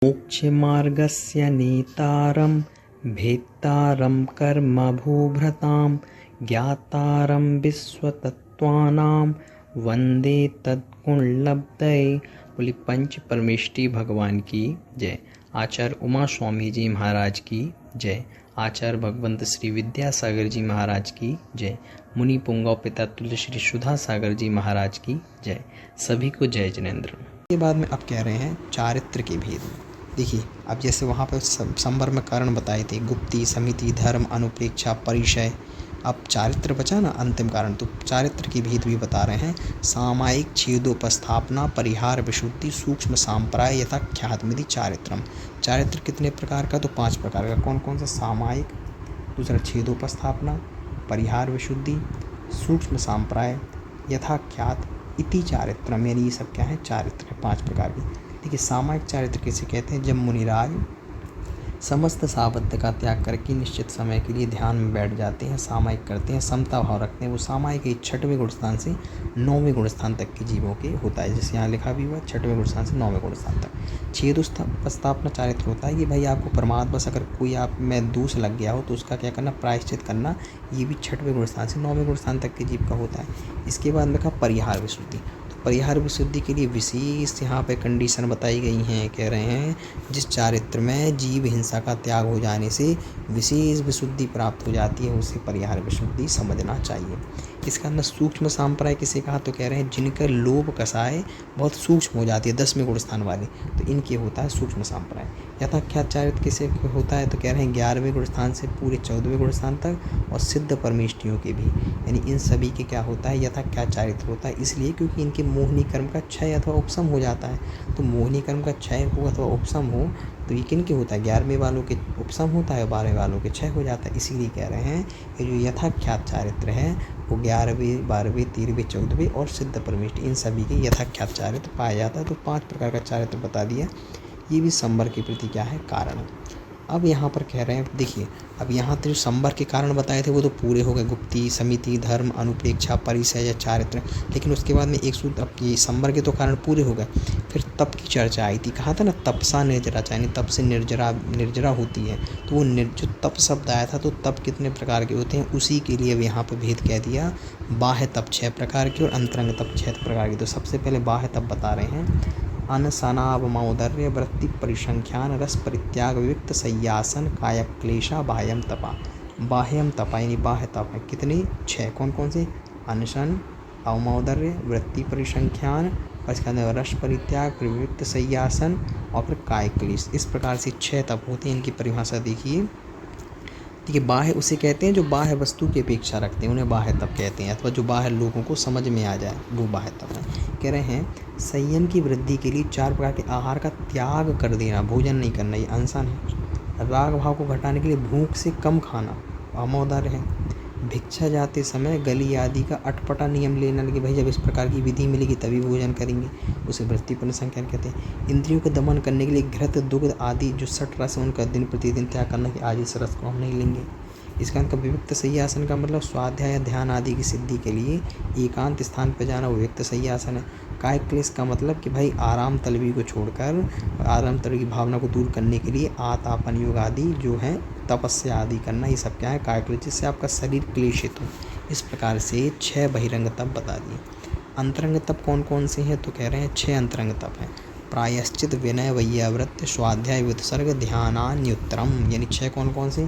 मोक्षमार्गस्य नेतारं भेत्तारं कर्मभूभृतां ज्ञातारं विश्वतत्त्वानां वन्दे तत्कुणलब्धये। बोली पंच परमेष्टि भगवान की जय। आचार्य उमा स्वामी जी महाराज की जय। आचार्य भगवंत श्री विद्यासागर जी महाराज की जय। मुनि पुंगव पिता तुल्य श्री सुधा सागर जी महाराज की जय। सभी को जय जिनेन्द्र। के बाद में अब कह रहे हैं चारित्र के भेद में। देखिए, अब जैसे वहाँ पर संवर में कारण बताए थे, गुप्ती, समिति, धर्म, अनुप्रेक्षा, परिचय। अब चारित्र बचा ना अंतिम कारण, तो चारित्र के भेद भी बता रहे हैं। सामायिक, छेदोपस्थापना, परिहार, विशुद्धि, सूक्ष्म सांप्राय यथा ख्यातमिति चारित्रम। चारित्र कितने प्रकार का? तो 5 प्रकार का। कौन कौन सा? सामायिक, दूसरा छेदोपस्थापना, परिहार, विशुद्धि, सूक्ष्म सांप्राय, यथा ख्यात इति चारित्रम। यानी ये सब क्या है? चारित्र है 5 प्रकार की। देखिए, सामायिक चारित्र किसे कहते हैं? जब मुनिराज समस्त सावध्य का त्याग करके निश्चित समय के लिए ध्यान में बैठ जाते हैं, सामायिक करते हैं, समता भाव रखते हैं। वो सामायिक 6वें गुणस्थान से 9वें गुणस्थान तक के जीवों के होता है। जैसे यहाँ लिखा भी हुआ 6वें गुणस्थान से 9वें गुणस्थान तक। छेदोपस्थापना चारित्र होता है, ये भाई आपको प्रमादवश अगर कोई आप में दोष लग गया हो तो उसका क्या करना? प्रायश्चित करना। ये भी 6वें गुणस्थान से 9वें गुणस्थान तक के जीव का होता है। इसके बाद में कहा परिहार विशुद्धि। परिहार विशुद्धि के लिए विशेष यहाँ पे कंडीशन बताई गई हैं। कह रहे हैं जिस चारित्र में जीव हिंसा का त्याग हो जाने से विशेष विशुद्धि प्राप्त हो जाती है, उसे परिहार विशुद्धि समझना चाहिए। इसके अंदर सूक्ष्म सांप्राय किसे कहा? तो कह रहे हैं जिनका लोभ कषाय बहुत सूक्ष्म हो जाती है, 10वें गुणस्थान वाले, तो इनके होता है सूक्ष्म सांप्राय। यथाख्यात चारित्र किसे होता है? तो कह रहे हैं 11वें गुणस्थान से पूरे 14वें गुणस्थान तक, और सिद्ध परमेष्टियों के भी, यानी इन सभी के क्या होता है? यथाख्यात चारित्र होता है। इसलिए क्योंकि इनके मोहिनी कर्म का क्षय अथवा उपशम हो जाता है। तो मोहिनी कर्म का क्षय हो अथवा उपशम हो तो ये किन के होता है? 11वें वालों के उपशम होता है, 12वें वालों के क्षय हो जाता है। इसीलिए कह रहे हैं कि जो यथाख्यात चारित्र है वो 11वें, 12वें, 13वें, 14वें और सिद्ध परमेष्टि, इन सभी के यथाख्यात चारित्र पाया जाता है। तो 5 प्रकार का चारित्र बता दिया। ये भी संवर के प्रति क्या है? कारण। अब यहाँ पर कह रहे हैं, देखिए, अब यहाँ तो जो संवर के कारण बताए थे वो तो पूरे हो गए, गुप्ती, समिति, धर्म, अनुप्रेक्षा, परिचय या चारित्र। लेकिन उसके बाद में एक सूत्र, अब ये संवर के तो कारण पूरे हो गए। फिर तप की चर्चा आई थी। कहा था ना तपसा निर्जरा, यानी तप से निर्जरा होती है। तो वो जो तप शब्द आया था, तो तप कितने प्रकार के होते हैं उसी के लिए अब यहाँ पर भेद कह दिया। बाह्य तप 6 प्रकार की और अंतरंग तप 6 प्रकार की। तो सबसे पहले बाह्य तप बता रहे हैं। अनशनावमौदर्य वृत्ति परिसंख्यान रस परित्याग विविक्त सय्यासन कायक क्लेशा बाह्यम तपा। बाह्यम तपा यानी बाह्य तप है कितने? 6। कौन कौन से? अनशन, अवमौदर्य, वृत्ति परिसंख्यान, और इसके अंदर रस परित्याग, फिर विविक्त सय्यासन और फिर कायक क्लेश। इस प्रकार से 6 तप होते हैं। इनकी परिभाषा देखिए। देखिए, बाह्य उसे कहते हैं जो बाह्य वस्तु की अपेक्षा रखते हैं, उन्हें बाह्य तप कहते हैं, अथवा जो बाह्य लोगों को समझ में आ जाए वो बाह्य तप है। कह रहे हैं संयम की वृद्धि के लिए 4 प्रकार के आहार का त्याग कर देना, भोजन नहीं करना, ये अनशन है। राग भाव को घटाने के लिए भूख से कम खाना, अमौदार्य है। भिक्षा जाते समय गली आदि का अटपटा नियम लेना, लगे भाई जब इस प्रकार की विधि मिलेगी तभी भोजन करेंगे, उसे वृत्ति परिसंख्यान कहते हैं। इंद्रियों के दमन करने के लिए घृत, दुग्ध आदि जो 6 रस है उनका दिन प्रतिदिन त्याग करना, कि आज इस रस को हम नहीं लेंगे। इसका अंत विविक्त सय्यासन का मतलब स्वाध्याय या ध्यान आदि की सिद्धि के लिए एकांत स्थान पर जाना, वो विविक्त सय्यासन है। कायक क्लेश का मतलब कि भाई आराम तलबी को छोड़कर आराम तलबी की भावना को दूर करने के लिए आतापन योग आदि जो है तपस्या आदि करना, ये सब क्या है? कायक क्लेश, जिससे आपका शरीर क्लेशित हो। इस प्रकार से 6 बहिरंग तप बता दिए। अंतरंग तप कौन कौन से हैं? तो कह रहे हैं 6 अंतरंग तप हैं। प्रायश्चित, विनय, वैयावृत्त, स्वाध्याय, वित्सर्ग, ध्यानान्युत्तरम। यानी 6 कौन कौन से?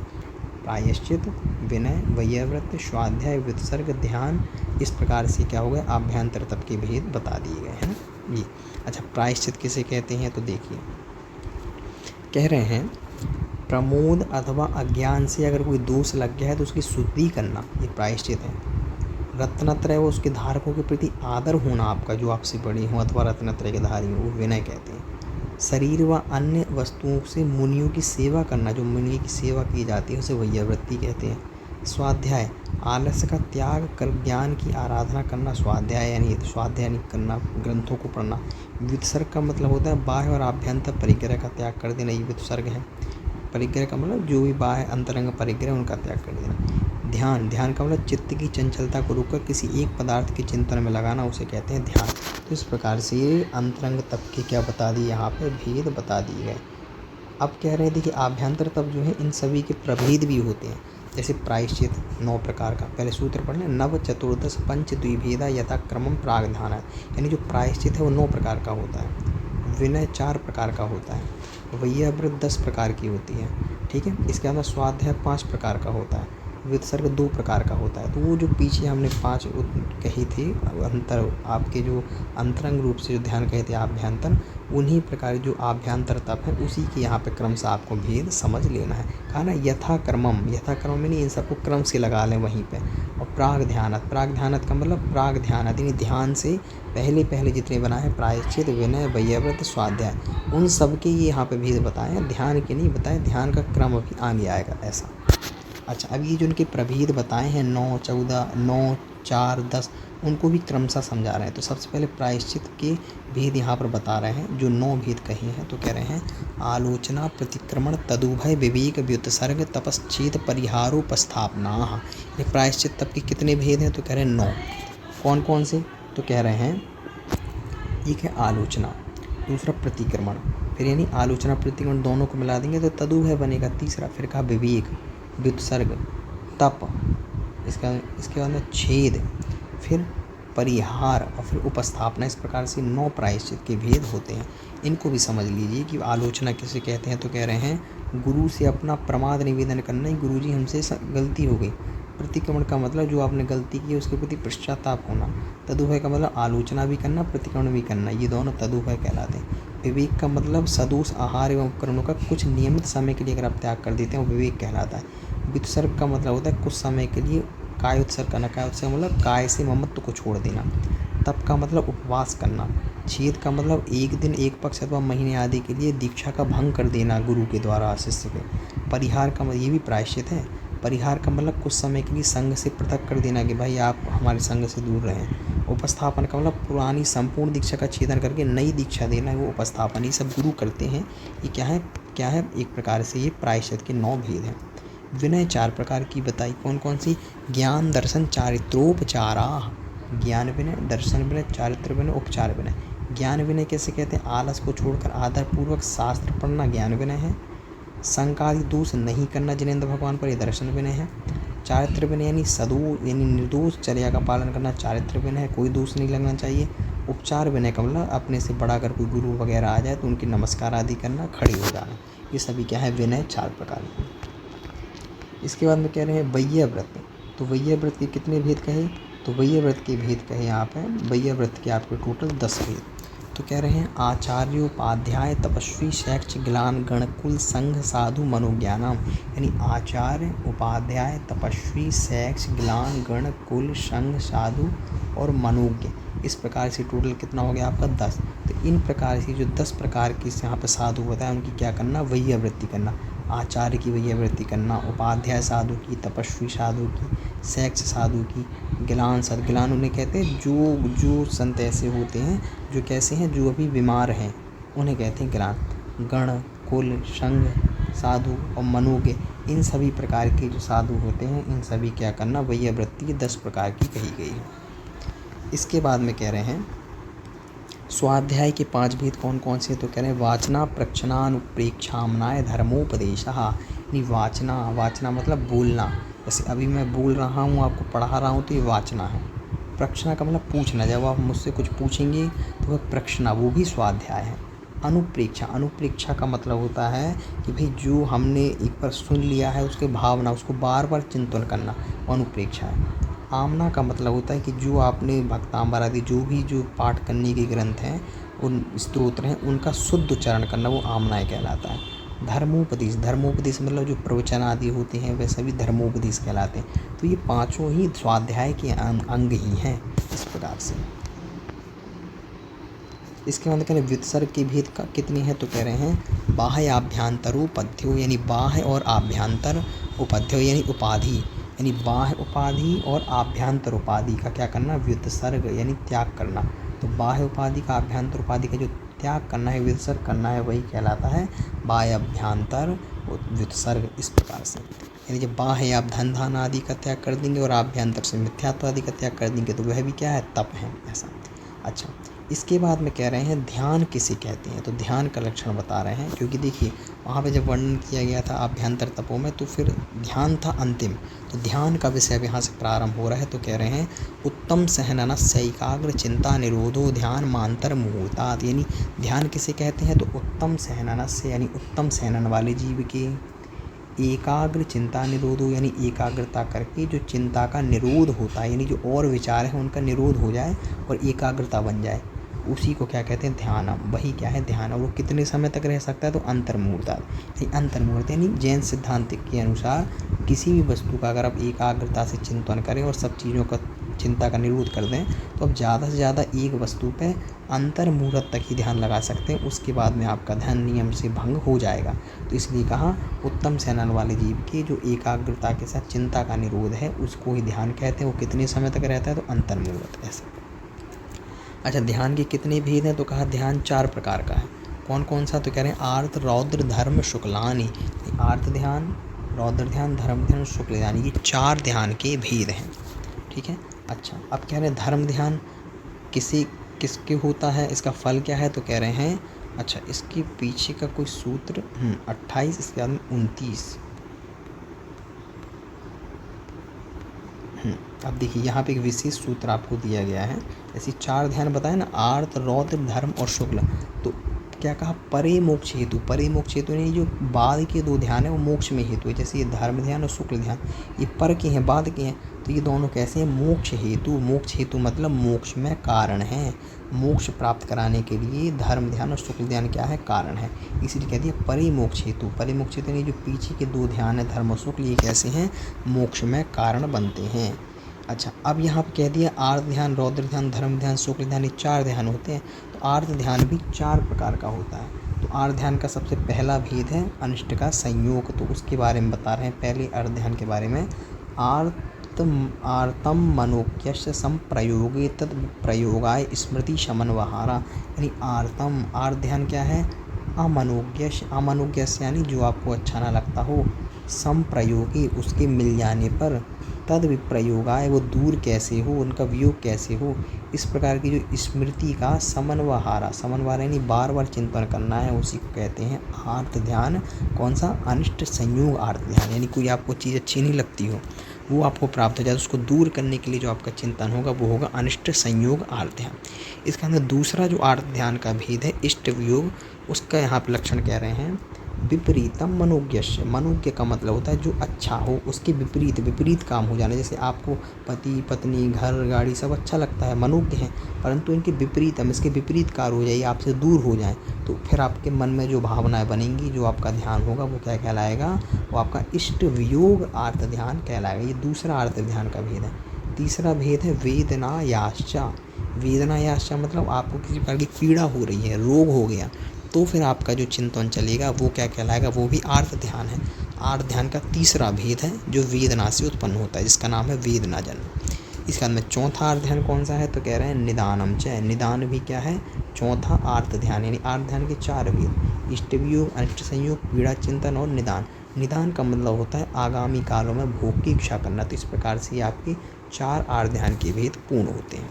प्रायश्चित, विनय, वैयावृत्त, स्वाध्याय, वित्सर्ग, ध्यान। इस प्रकार से क्या हो गया? आभ्यंतर तप के भेद बता दिए गए हैं ये। अच्छा, प्रायश्चित किसे कहते हैं? तो देखिए, कह रहे हैं प्रमोद अथवा अज्ञान से अगर कोई दोष लग गया है तो उसकी शुद्धि करना, ये प्रायश्चित है। रत्नत्रय व उसके धारकों के प्रति आदर होना आपका, जो आपसे बड़े हों अथवा रत्नत्रय के धारी हों, वो विनय कहते हैं। शरीर व अन्य वस्तुओं से मुनियों की सेवा करना, जो मुनि की सेवा की जाती है उसे वैयावृत्ति कहते हैं। स्वाध्याय, आलस्य का त्याग कर ज्ञान की आराधना करना, स्वाध्याय यानी करना, ग्रंथों को पढ़ना। वित्सर्ग का मतलब होता है बाह्य और आभ्यंतर परिग्रह का त्याग कर देना, ये वित्सर्ग है। परिग्रह का मतलब जो भी बाह्य अंतरंग परिग्रह उनका त्याग कर देना। ध्यान का मतलब चित्त की चंचलता को रोककर किसी एक पदार्थ के चिंतन में लगाना, उसे कहते हैं ध्यान। तो इस प्रकार से ये अंतरंग तप के क्या बता दिए? यहाँ पे भेद बता दिए गए। अब कह रहे हैं देखिए आभ्यंतर तप जो है इन सभी के प्रभेद भी होते हैं। जैसे प्रायश्चित 9 प्रकार का, पहले सूत्र पढ़ लें, नव चतुर्दश पंच द्विभेदा यथा क्रमम प्राग्धान, यानी जो प्रायश्चित है वो 9 प्रकार का होता है, विनय 4 प्रकार का होता है, वैयाव्रत 10 प्रकार की होती है, ठीक है। इसके अलावा स्वाध्याय 5 प्रकार का होता है, वित्सर्ग 2 प्रकार का होता है। तो वो जो पीछे हमने 5 कही थी अंतर, आपके जो अंतरंग रूप से जो ध्यान कहे थे आभ्यंतर, उन्हीं प्रकार जो आभ्यंतर तप है उसी के यहाँ पे क्रम से आपको भेद समझ लेना है। कहा ना यथाक्रमम में नहीं, इन सबको क्रम से लगा लें वहीं पे। और प्राग ध्यानत का मतलब प्राग ध्यानत यानी ध्यान से पहले जितने बनाए हैं, प्रायश्चित, विनय, वैयाव्रत, स्वाध्याय, उन सब के ये यहाँ पे भेद बताए हैं, ध्यान के नहीं बताए, ध्यान का क्रम अभी आगे आएगा ऐसा। अच्छा, अब ये जो उनके प्रभेद बताए हैं 9, 14, 9, 4, 10, उनको भी क्रमशः समझा रहे हैं। तो सबसे पहले प्रायश्चित के भेद यहाँ पर बता रहे हैं, जो 9 भेद कहे हैं। तो कह रहे हैं आलोचना, प्रतिक्रमण, तदुभय, विवेक, व्युत्सर्ग, तपश्चेद, परिहारोपस्थापना। ये प्रायश्चित तप के कितने भेद हैं? तो कह रहे हैं 9। कौन कौन से? तो कह रहे हैं एक है आलोचना, दूसरा प्रतिक्रमण, फिर यानी आलोचना प्रतिक्रमण दोनों को मिला देंगे तो तदुभय बनेगा तीसरा, फिर कहा विवेक, व्युत्सर्ग, तप, इसके बाद में छेद, फिर परिहार और फिर उपस्थापना। इस प्रकार से 9 प्रायश्चित के भेद होते हैं। इनको भी समझ लीजिए कि आलोचना किसे कहते हैं। तो कह रहे हैं गुरु से अपना प्रमाद निवेदन करना, ही गुरु जी हमसे गलती हो गई। प्रतिक्रमण का मतलब जो आपने गलती की उसके प्रति पश्चाताप होना। तदुभय का मतलब आलोचना भी करना, प्रतिक्रमण भी करना, ये दोनों तदुभय कहलाते हैं। विवेक का मतलब सदोष आहार एवं उपकरणों का कुछ नियमित समय के लिए अगर आप त्याग कर देते हैं वो विवेक कहलाता है। व्युत्सर्ग का मतलब होता है कुछ समय के लिए काय उत्सर्ग करना, काय उत्सर्ग मतलब काय से ममत्व को छोड़ देना। तप का मतलब उपवास करना। छेद का मतलब एक दिन, एक पक्ष अथवा महीने आदि के लिए दीक्षा का भंग कर देना गुरु के द्वारा शिष्य के। परिहार का मतलब ये भी प्रायश्चित है। परिहार का मतलब कुछ समय के लिए संघ से पृथक कर देना कि भाई आप हमारे संघ से दूर रहें। उपस्थापन का मतलब पुरानी संपूर्ण दीक्षा का छेदन करके नई दीक्षा देना है, वो उपस्थापन। ये सब गुरु करते हैं। ये क्या है? एक प्रकार से ये प्रायश्चित के 9 भेद हैं। विनय 4 प्रकार की बताई, कौन कौन सी? ज्ञान, दर्शन, चारित्रोपचारा। ज्ञान विनय, दर्शन विनय, चारित्र विनय, उपचार विनय। ज्ञान विनय कैसे कहते हैं? आलस को छोड़कर आदरपूर्वक शास्त्र पढ़ना ज्ञान विनय है। शंकादि दोष नहीं करना जिनेंद्र भगवान पर, ये दर्शन विनय है। चारित्र विनय यानी यानी निर्दोष चर्या का पालन करना चारित्र विनय है, कोई दोष नहीं लगना चाहिए। उपचार विनय का मतलब अपने से बड़ा अगर कोई गुरु वगैरह आ जाए तो उनकी नमस्कार आदि करना, खड़े हो जाना। ये सभी क्या है? विनय 4 प्रकार के। इसके बाद में कह रहे हैं वैयाव्रत। तो वैयाव्रत के कितने भेद कहे? तो वैयाव्रत के भेद कहे यहाँ पे, वैयाव्रत के आपके टोटल 10 भेद। तो कह रहे हैं आचार्योपाध्याय तपस्वी शैक्ष ग्लान गणकुल संघ साधु मनोज्ञानम, यानी आचार्य, उपाध्याय, तपस्वी, शैक्ष, ग्लान, गण, कुल, संघ, साधु और मनोज्ञ। इस प्रकार से टोटल कितना हो गया आपका? 10। तो इन प्रकार से जो 10 प्रकार की यहाँ पर साधु होता है उनकी क्या करना? वैयावृत्ति करना। आचार्य की वैयावृत्ति करना, उपाध्याय साधु की, तपस्वी साधु की, शैक्ष साधु की, गिलान साधु। गिलान उन्हें कहते हैं जो संत ऐसे होते हैं जो कैसे हैं? जो अभी बीमार हैं, उन्हें कहते हैं गिलान। गण, कुल, संघ, साधु और मनोज्ञ, इन सभी प्रकार के जो साधु होते हैं इन सभी क्या करना? वैयावृत्ति 10 प्रकार की कही गई है। इसके बाद में कह रहे हैं स्वाध्याय के 5 भेद कौन कौन से? तो कह रहे हैं वाचना, प्रक्षणानुप्रेक्षामनाय धर्मोपदेशः। यानी वाचना मतलब बोलना। जैसे अभी मैं बोल रहा हूँ, आपको पढ़ा रहा हूँ, तो ये वाचना है। प्रक्षणा का मतलब पूछना, जब आप मुझसे कुछ पूछेंगे तो वह प्रक्षणा, वो भी स्वाध्याय है। अनुप्रेक्षा का मतलब होता है कि भाई जो हमने एक बार सुन लिया है उसके भावना, उसको बार बार चिंतन करना, अनुप्रेक्षा है। आमना का मतलब होता है कि जो आपने भक्तांबर आदि जो पाठ करने के ग्रंथ हैं, उन स्तोत्र हैं, उनका शुद्ध उच्चारण करना, वो आमनाय कहलाता है। धर्मोपदेश मतलब जो प्रवचन आदि होते हैं वे सभी धर्मोपदेश कहलाते हैं। तो ये 5 ही स्वाध्याय के अंग ही हैं इस प्रकार से। इसके बाद कह रहे हैं व्युत्सर्ग के भेद का कितने हैं? तो कह रहे हैं बाह्य आभ्यंतरोपध्यो, यानी बाह्य और आभ्यंतर, उपध्यो यानी उपाधि, यानी बाह्य उपाधि और आभ्यंतर उपाधि का क्या करना? व्युत्सर्ग यानी त्याग करना। तो बाह्य उपाधि का, आभ्यंतर उपाधि का जो त्याग करना है, व्युत्सर्ग करना है, वही कहलाता है बाह्य अभ्यंतर व्युत्सर्ग। इस प्रकार से यानी जब बाह्य आप धन धान आदि का त्याग कर देंगे और आभ्यंतर से मिथ्यात्व आदि का त्याग कर देंगे तो वह भी क्या है? तप है, ऐसा। अच्छा, इसके बाद में कह रहे हैं ध्यान किसे कहते हैं, तो ध्यान का लक्षण बता रहे हैं, क्योंकि देखिए वहाँ पे जब वर्णन किया गया था अभ्यंतर तपो में, तो फिर ध्यान था अंतिम, तो ध्यान का विषय अब यहाँ से प्रारंभ हो रहा है। तो कह रहे हैं उत्तम सहननस्य एकाग्र चिंता निरोधो ध्यान मांतर मुहूर्तात्, यानी ध्यान किसे कहते हैं, तो उत्तम सहननस्य यानी उत्तम सहनन वाले जीव के, एकाग्र चिंता निरोधो यानी एकाग्रता करके जो चिंता का निरोध होता है, यानी जो और विचार है उनका निरोध हो जाए और एकाग्रता बन जाए, उसी को क्या कहते हैं, ध्यानम। वही क्या है, ध्यान। और वो कितने समय तक रह सकता है, तो अंतर्मुहूर्तात्। अंतर्मुहूर्त यानी जैन सिद्धांत के अनुसार किसी भी वस्तु का अगर आप एकाग्रता से चिंतन करें और सब चीज़ों का चिंता का निरोध कर दें, तो आप ज़्यादा से ज़्यादा एक वस्तु पे अंतर्मुहूर्त तक ही ध्यान लगा सकते हैं, उसके बाद में आपका ध्यान नियम से भंग हो जाएगा। तो इसलिए कहा उत्तम सहनन वाले जीव के जो एकाग्रता के साथ चिंता का निरोध है उसको ही ध्यान कहते हैं। वो कितने समय तक रहता है, तो अंतर्मुहूर्त ऐसे। अच्छा, ध्यान के कितने भेद हैं, तो कहा ध्यान 4 प्रकार का है। कौन कौन सा, तो कह रहे हैं आर्त रौद्र धर्म शुक्लानि। आर्त ध्यान, रौद्र ध्यान, धर्म ध्यान, शुक्ल ध्यान, ये 4 ध्यान के भेद हैं। ठीक है। अच्छा, अब कह रहे हैं धर्म ध्यान किसके होता है, इसका फल क्या है, तो कह रहे हैं अच्छा इसके पीछे का कोई सूत्र 28, इसके बाद में 29। अब देखिए यहाँ पे एक विशेष सूत्र आपको दिया गया है। ऐसे 4 ध्यान बताए ना, आर्त रौद्र धर्म और शुक्ल, तो क्या कहा, परे मोक्ष हेतु। परे मोक्ष हेतु यानी जो बाद के 2 ध्यान है वो मोक्ष में हेतु है। जैसे ये धर्म ध्यान और शुक्ल ध्यान ये पर के हैं, बाद के हैं, तो ये दोनों कैसे हैं, मोक्ष हेतु। मोक्ष हेतु मतलब मोक्ष में कारण है, मोक्ष प्राप्त कराने के लिए धर्म ध्यान और शुक्ल ध्यान क्या है, कारण है। इसलिए कह दिया परे मोक्ष हेतु। परे मोक्ष हेतु यानी जो पीछे के 2 ध्यान है धर्म और शुक्ल, ये कैसे हैं, मोक्ष में कारण बनते हैं। अच्छा, अब यहाँ पे कह दिया आर्त ध्यान, रौद्र ध्यान, धर्म ध्यान, शुक्ल ध्यान, ये 4 ध्यान होते हैं। तो आर्त ध्यान भी 4 प्रकार का होता है। तो आर्त ध्यान का सबसे पहला भेद है अनिष्ट का संयोग, तो उसके बारे में बता रहे हैं। पहले अर्थ ध्यान के बारे में, आर्तम मनोज्ञस्य संप्रयोगे तद प्रयोगाय स्मृति शमनवहारा, यानी आर्तम, आर्त ध्यान क्या है, अमनोज्ञस्य, अमनोज्ञस्य यानी जो आपको अच्छा ना लगता हो, संप्रयोगी उसके मिल जाने पर, तद विप्रयोगाय वो दूर कैसे हो, उनका वियोग कैसे हो, इस प्रकार की जो स्मृति का समन्वहारा, समन्वहार यानी बार बार चिंतन करना है, उसी को कहते हैं आर्त ध्यान। कौन सा, अनिष्ट संयोग आर्त ध्यान, यानी कोई आपको चीज़ अच्छी नहीं लगती हो वो आपको प्राप्त हो जाए, उसको दूर करने के लिए जो आपका चिंतन होगा वो होगा अनिष्ट संयोग आर्त ध्यान। इसके अंदर दूसरा जो आर्त ध्यान का भेद है इष्ट वियोग, उसका यहाँ पर लक्षण कह रहे हैं विपरीतम मनोज्ञस्य। मनोज्ञ का मतलब होता है जो अच्छा हो, उसके विपरीत, विपरीत काम हो जाना। जैसे आपको पति पत्नी घर गाड़ी सब अच्छा लगता है, मनोज्ञ है, परंतु इनके विपरीत, हम इसके विपरीत कार्य हो जाए, आपसे दूर हो जाए, तो फिर आपके मन में जो भावनाएं बनेंगी, जो आपका ध्यान होगा वो क्या कहलाएगा, वो आपका इष्ट वियोग आर्त ध्यान कहलाएगा। ये दूसरा आर्त ध्यान का भेद है। तीसरा भेद है वेदनायाश्चा। वेदनायाश्चा मतलब आपको किसी प्रकार की पीड़ा हो रही है, रोग हो गया, तो फिर आपका जो चिंतन चलेगा वो क्या कहलाएगा, वो भी आर्त ध्यान है। आर्त ध्यान का तीसरा भेद है जो वेदना से उत्पन्न होता है, जिसका नाम है वेदना जन्म। इसके बाद में चौथा आर्त ध्यान कौन सा है, तो कह रहे हैं निदानम च। निदान भी क्या है, चौथा आर्त ध्यान, यानी आर्त ध्यान के 4 भेद, इष्ट वियोग, अनिष्ट संयोग, पीड़ा चिंतन और निदान। निदान का मतलब होता है आगामी कालों में भोग की इच्छा करना। तो इस प्रकार से आपके 4 आर्त ध्यान के भेद पूर्ण होते हैं।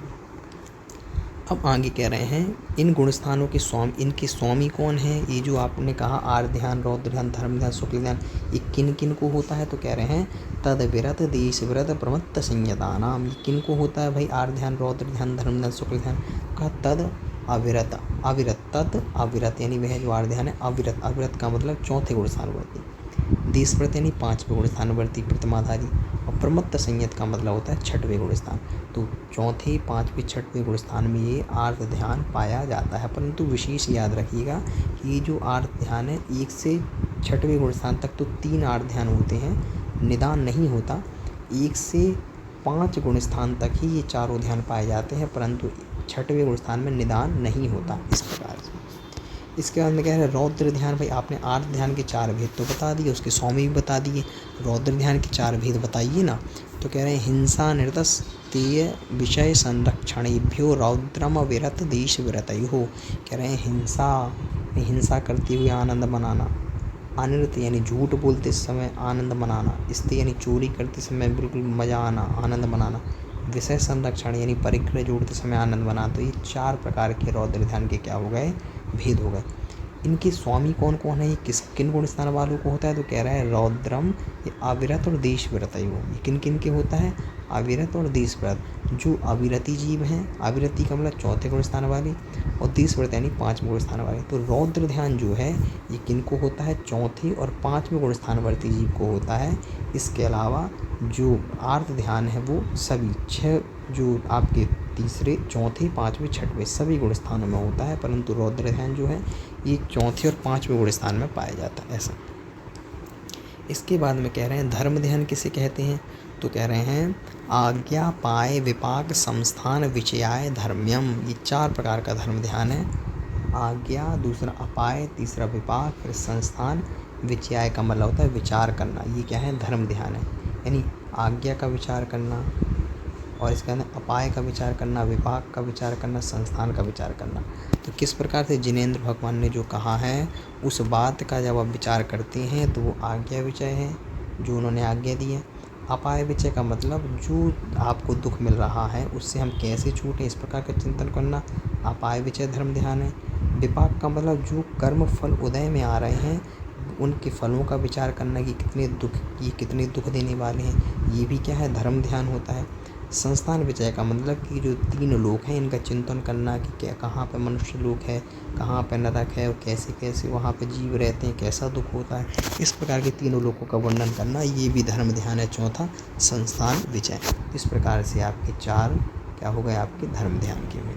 अब आगे कह रहे हैं इन गुणस्थानों के स्वामी, इनके स्वामी कौन है। ये जो आपने कहा आर्त ध्यान, रौद्र ध्यान, धर्म ध्यान, शुक्ल ध्यान, ये किन किन को होता है, तो कह रहे हैं तद विरत देश व्रत प्रमत्त संयता नाम। ये किन को होता है भाई, आर्त ध्यान, रौद्र ध्यान, धर्म ध्यान, शुक्ल ध्यान। कहा तद अविरत, अविरत, तद अविरत यानी वह जो आर्त ध्यान है अविरत। अविरत का मतलब चौथे गुणस्थानवर्ती, देश व्रत यानी 5वें गुणस्थानवर्ती प्रथमाधारी, और प्रमत्त संयत का मतलब होता है 6वें गुणस्थान। तो चौथे, 5वें, 6वें गुणस्थान में ये आर्त ध्यान पाया जाता है। परंतु विशेष याद रखिएगा कि ये जो आर्त ध्यान है 1 से 6वें गुणस्थान तक तो 3 आर्त ध्यान होते हैं, निदान नहीं होता। 1 से 5 गुणस्थान तक ही ये चारों ध्यान पाए जाते हैं, परंतु 6वें गुणस्थान में निदान नहीं होता। इस प्रकार से इसके बाद में कह रहे हैं रौद्र ध्यान। भाई आपने आर्त ध्यान के 4 भेद तो बता दिए, उसके स्वामी भी बता दिए, रौद्र ध्यान के 4 भेद बताइए ना। तो कह रहे हैं हिंसा निरतस्तेय विषय संरक्षणेभ्यो रौद्रम विरत देश विरतयो। कह रहे हैं हिंसा करते हुए आनंद मनाना, अनिरत यानी झूठ बोलते समय आनंद मनाना, स्ते यानी चोरी करते समय बिल्कुल मज़ा आना, आनंद मनाना, विषय संरक्षण यानी परिग्रह जोड़ते समय आनंद बना। तो ये 4 प्रकार के रौद्र ध्यान के क्या हो गए, भेद हो गए। इनके स्वामी कौन कौन है, ये किन गुण स्थान वालों को होता है, तो कह रहा है रौद्रम ये अविरत और देश व्रत है। ये किन किन के होता है, अविरत और देश व्रत। जो अविरति जीव हैं, अविरति का मतलब चौथे गुण स्थान वाले, और देश व्रत यानी 5वें गुण स्थान वाले। तो रौद्र ध्यान जो है ये किन को होता है, चौथे और 5वें गुण स्थान वर्ती जीव को होता है। इसके अलावा जो आर्त ध्यान है वो सभी 6 जो आपके तीसरे, चौथे, 5वें, 6वें सभी गुण स्थानों में होता है, परंतु रौद्र ध्यान जो है ये चौथे और 5वें गुण स्थान में पाया जाता है ऐसा। इसके बाद में कह रहे हैं धर्म ध्यान किसे कहते हैं, तो कह रहे हैं आज्ञा पाए विपाक संस्थान विचयाय धर्म्यम। ये 4 प्रकार का धर्म ध्यान है। आज्ञा, दूसरा अपाय, तीसरा विपाक, फिर संस्थान। विचयाय का मतलब होता है विचार करना। ये क्या है, धर्म ध्यान है। यानी आज्ञा का विचार करना, और इसके अंदर अपाय का विचार करना, विपाक का विचार करना, संस्थान का विचार करना। तो किस प्रकार से जिनेंद्र भगवान ने जो कहा है उस बात का जब आप विचार करते हैं तो वो आज्ञा विचय है, जो उन्होंने आज्ञा दी है। अपाय विचय का मतलब जो आपको दुख मिल रहा है उससे हम कैसे छूटें, इस प्रकार का चिंतन करना अपाय विचय धर्म ध्यान है। विपाक का मतलब जो कर्म फल उदय में आ रहे हैं उनके फलों का विचार करना कि कितने दुख देने वाले हैं, ये भी क्या है, धर्म ध्यान होता है। संस्थान विचय का मतलब कि जो 3 लोक हैं इनका चिंतन करना कि क्या, कहाँ पे मनुष्य लोक है, कहाँ पे नरक है, और कैसे कैसे वहाँ पे जीव रहते हैं, कैसा दुख होता है, इस प्रकार के 3 लोकों का वर्णन करना, ये भी धर्म ध्यान है। चौथा संस्थान विचय। इस प्रकार से आपके 4 क्या हो गए आपके धर्म ध्यान के में।